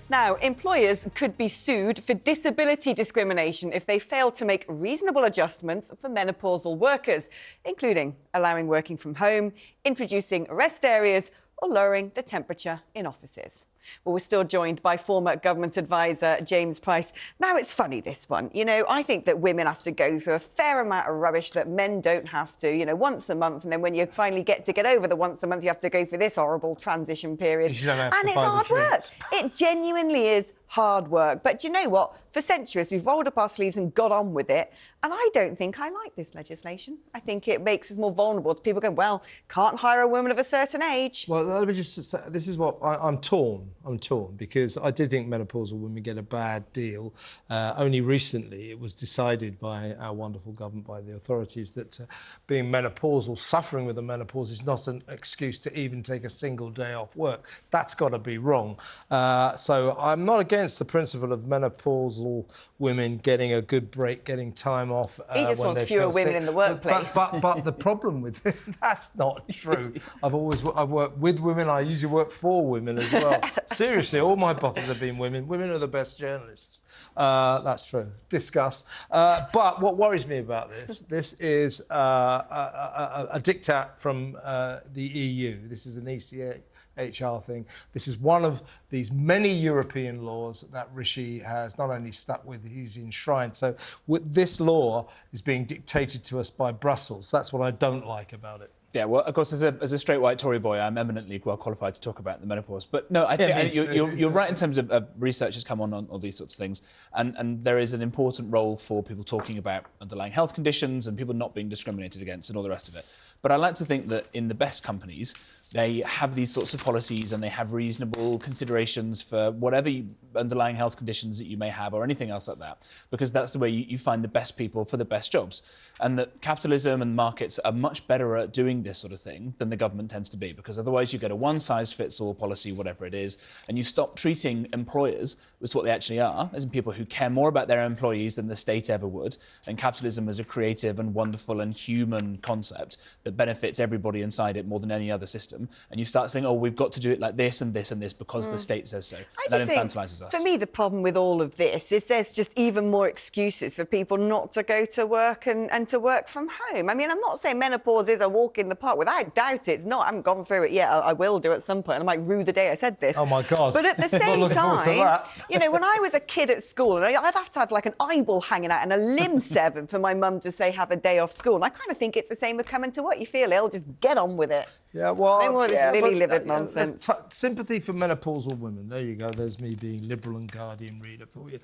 Now, employers could be sued for disability discrimination if they fail to make reasonable adjustments for menopausal workers, including allowing working from home, introducing rest areas, or lowering the temperature in offices. Well, we're still joined by former government advisor James Price. Now, it's funny, this one. You know, I think that women have to go through a fair amount of rubbish that men don't have to, you know, once a month. And then when you finally get over the once a month, you have to go through this horrible transition period. And it's hard work. It genuinely is hard work. But do you know what? For centuries, we've rolled up our sleeves and got on with it. And I don't think I like this legislation. I think it makes us more vulnerable to people going, well, can't hire a woman of a certain age. Well, let me just say, this is what I'm torn. I'm torn because I did think menopausal women get a bad deal. Only recently it was decided by our wonderful government, by the authorities, that being menopausal, suffering with the menopause, is not an excuse to even take a single day off work. That's got to be wrong. So I'm not against the principle of menopausal women getting a good break, getting time off. He just wants fewer women in the workplace. But the problem with it, that's not true. I've worked with women. I usually work for women as well. Seriously, all my bosses have been women. Women are the best journalists. That's true. Discuss. But what worries me about this is a diktat from the EU. This is an ECHR thing. This is one of these many European laws that Rishi has not only stuck with, he's enshrined. So this law is being dictated to us by Brussels. That's what I don't like about it. Yeah, well, of course, as a straight white Tory boy, I'm eminently well qualified to talk about the menopause. But no, I think you're right in terms of research has come on all these sorts of things. And there is an important role for people talking about underlying health conditions and people not being discriminated against and all the rest of it. But I like to think that in the best companies, they have these sorts of policies and they have reasonable considerations for whatever underlying health conditions that you may have or anything else like that, because that's the way you find the best people for the best jobs. And that capitalism and markets are much better at doing this sort of thing than the government tends to be, because otherwise you get a one-size-fits-all policy, whatever it is, and you stop treating employers as what they actually are, as in people who care more about their employees than the state ever would, and capitalism as a creative and wonderful and human concept that benefits everybody inside it more than any other system. And you start saying, oh, we've got to do it like this and this and this because the state says so. That infantilises us. For me, the problem with all of this is there's just even more excuses for people not to go to work and to work from home. I mean, I'm not saying menopause is a walk in the park. Without doubt, it's not. I haven't gone through it yet. I will do at some point. I might rue the day I said this. Oh, my God. But at the same time, you know, when I was a kid at school, and I'd have to have like an eyeball hanging out and a limb severed for my mum to say have a day off school. And I kind of think it's the same with coming to work. You feel ill, just get on with it. Yeah, well, no more this lily-livered nonsense. Sympathy for menopausal women. There you go. There's me being liberal and Guardian reader for you.